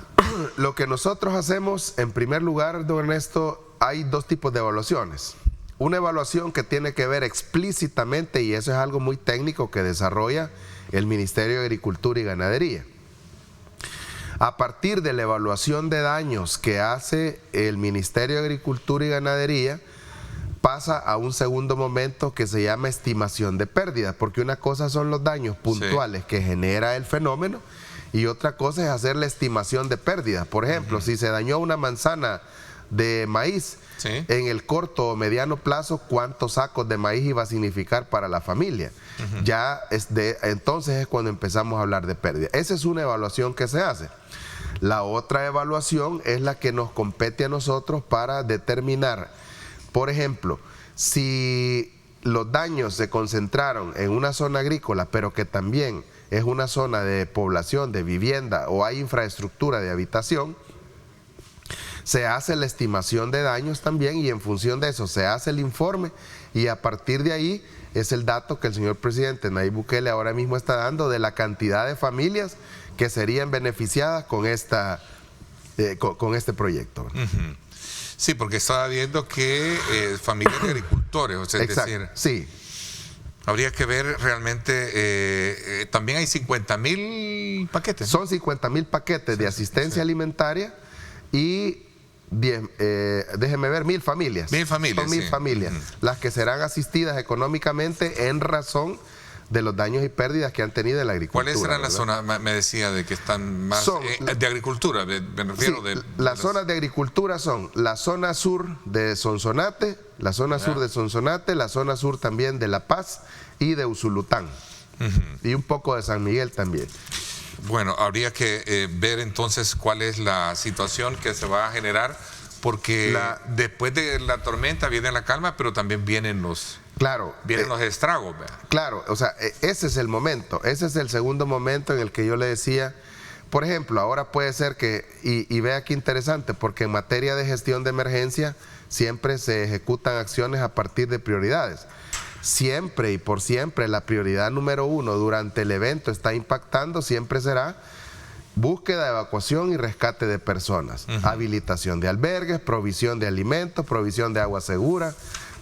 Lo que nosotros hacemos, en primer lugar, don Ernesto, hay dos tipos de evaluaciones. Una evaluación que tiene que ver explícitamente, y eso es algo muy técnico que desarrolla el Ministerio de Agricultura y Ganadería. A partir de la evaluación de daños que hace el Ministerio de Agricultura y Ganadería, pasa a un segundo momento que se llama estimación de pérdidas, porque una cosa son los daños puntuales que genera el fenómeno y otra cosa es hacer la estimación de pérdidas. Por ejemplo, si se dañó una manzana de maíz, en el corto o mediano plazo, ¿cuántos sacos de maíz iba a significar para la familia? Ya entonces es cuando empezamos a hablar de pérdida. Esa es una evaluación que se hace. La otra evaluación es la que nos compete a nosotros para determinar, por ejemplo, si los daños se concentraron en una zona agrícola, pero que también es una zona de población, de vivienda o hay infraestructura de habitación, se hace la estimación de daños también y en función de eso se hace el informe y a partir de ahí es el dato que el señor presidente Nayib Bukele ahora mismo está dando de la cantidad de familias que serían beneficiadas con este proyecto. Sí, porque estaba viendo que familias de agricultores, o sea, es decir, sí. Habría que ver realmente, también hay 50,000 paquetes. Son 50,000 paquetes de asistencia alimentaria y déjeme ver, 1,000 familias. 1,000 familias. Son 1,000 familias las que serán asistidas económicamente en razón de los daños y pérdidas que han tenido en la agricultura. ¿Cuáles serán las zonas, me decía, de que están más de agricultura? Me refiero las zonas de agricultura son la zona sur de Sonsonate, la zona sur también de La Paz y de Usulután, y un poco de San Miguel también. Bueno, habría que ver entonces cuál es la situación que se va a generar, porque después de la tormenta viene la calma, pero también vienen los estragos. ¿verdad? Claro, o sea, ese es el momento, ese es el segundo momento en el que yo le decía, por ejemplo, ahora puede ser que, y vea qué interesante, porque en materia de gestión de emergencia siempre se ejecutan acciones a partir de prioridades. Siempre y por siempre la prioridad número uno durante el evento está impactando, siempre será búsqueda, evacuación y rescate de personas, habilitación de albergues, provisión de alimentos, provisión de agua segura,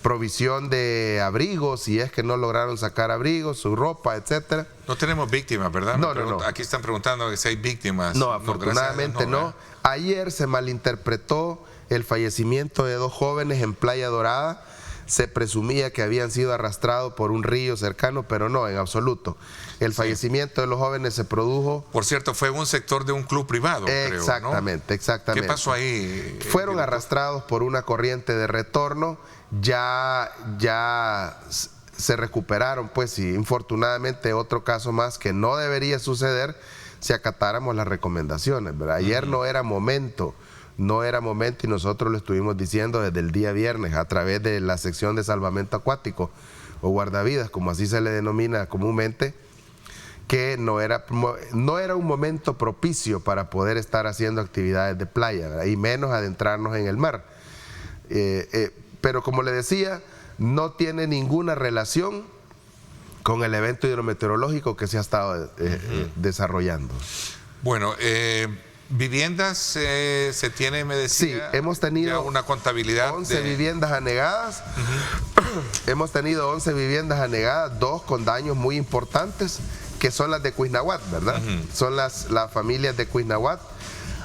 provisión de abrigos, si es que no lograron sacar abrigos, su ropa, etcétera. No tenemos víctimas, ¿verdad? No. Aquí están preguntando si hay víctimas. No, afortunadamente no. Ayer se malinterpretó el fallecimiento de 2 jóvenes en Playa Dorada. Se presumía que habían sido arrastrados por un río cercano, pero no, en absoluto. El fallecimiento de los jóvenes se produjo... Por cierto, fue un sector de un club privado, exactamente, creo, ¿no? exactamente. ¿Qué pasó ahí? Fueron arrastrados por una corriente de retorno, ya se recuperaron, pues, y infortunadamente otro caso más que no debería suceder si acatáramos las recomendaciones, ¿verdad? Ayer no era momento y nosotros lo estuvimos diciendo desde el día viernes a través de la sección de salvamento acuático o guardavidas, como así se le denomina comúnmente, que no era un momento propicio para poder estar haciendo actividades de playa, ¿verdad? Y menos adentrarnos en el mar. Pero como le decía, no tiene ninguna relación con el evento hidrometeorológico que se ha estado desarrollando. Bueno, viviendas se tiene, me decía. Sí, hemos tenido una contabilidad 11 viviendas anegadas. Hemos tenido 11 viviendas anegadas, 2 con daños muy importantes, que son las de Cuisnahuat, ¿verdad? Son las familias de Cuisnahuat.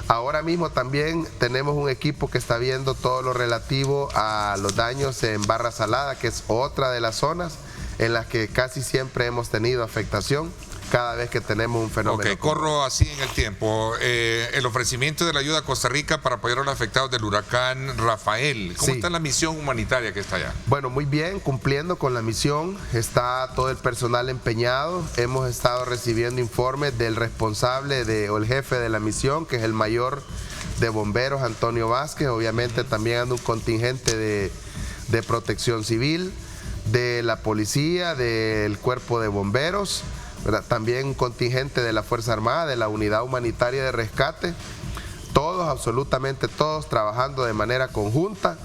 Ahora mismo también tenemos un equipo que está viendo todo lo relativo a los daños en Barra Salada, que es otra de las zonas en las que casi siempre hemos tenido afectación cada vez que tenemos un fenómeno. Ok, corro así en el tiempo. El ofrecimiento de la ayuda a Costa Rica para apoyar a los afectados del huracán Rafael. ¿Cómo está la misión humanitaria que está allá? Bueno, muy bien, cumpliendo con la misión. Está todo el personal empeñado. Hemos estado recibiendo informes del responsable o el jefe de la misión, que es el mayor de bomberos, Antonio Vázquez. Obviamente también anda un contingente de protección civil, de la policía, del cuerpo de bomberos, ¿verdad? También un contingente de la Fuerza Armada, de la Unidad Humanitaria de Rescate, todos, absolutamente todos, trabajando de manera conjunta.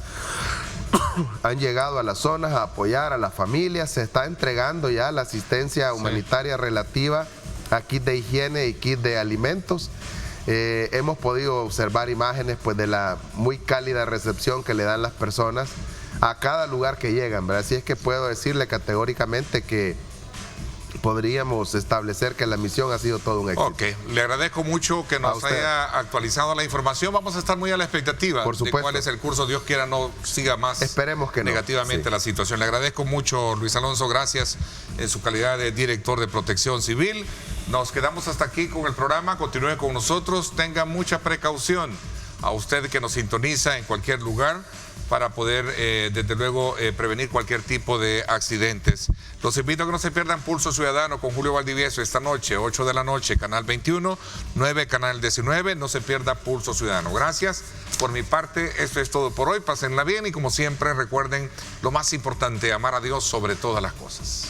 Han llegado a las zonas a apoyar a las familias, se está entregando ya la asistencia humanitaria relativa a kit de higiene y kit de alimentos. Hemos podido observar imágenes, pues, de la muy cálida recepción que le dan las personas a cada lugar que llegan, ¿verdad? Así es que puedo decirle categóricamente que podríamos establecer que la misión ha sido todo un éxito. Ok, le agradezco mucho que nos haya actualizado la información. Vamos a estar muy a la expectativa de cuál es el curso. Dios quiera no siga más negativamente la situación. Le agradezco mucho, Luis Alonso, gracias en su calidad de director de Protección Civil. Nos quedamos hasta aquí con el programa. Continúe con nosotros, tenga mucha precaución. A usted que nos sintoniza en cualquier lugar, para poder, desde luego, prevenir cualquier tipo de accidentes. Los invito a que no se pierdan Pulso Ciudadano con Julio Valdivieso esta noche, 8 de la noche, Canal 21, 9, Canal 19. No se pierda Pulso Ciudadano. Gracias. Por mi parte, esto es todo por hoy. Pásenla bien y, como siempre, recuerden lo más importante, amar a Dios sobre todas las cosas.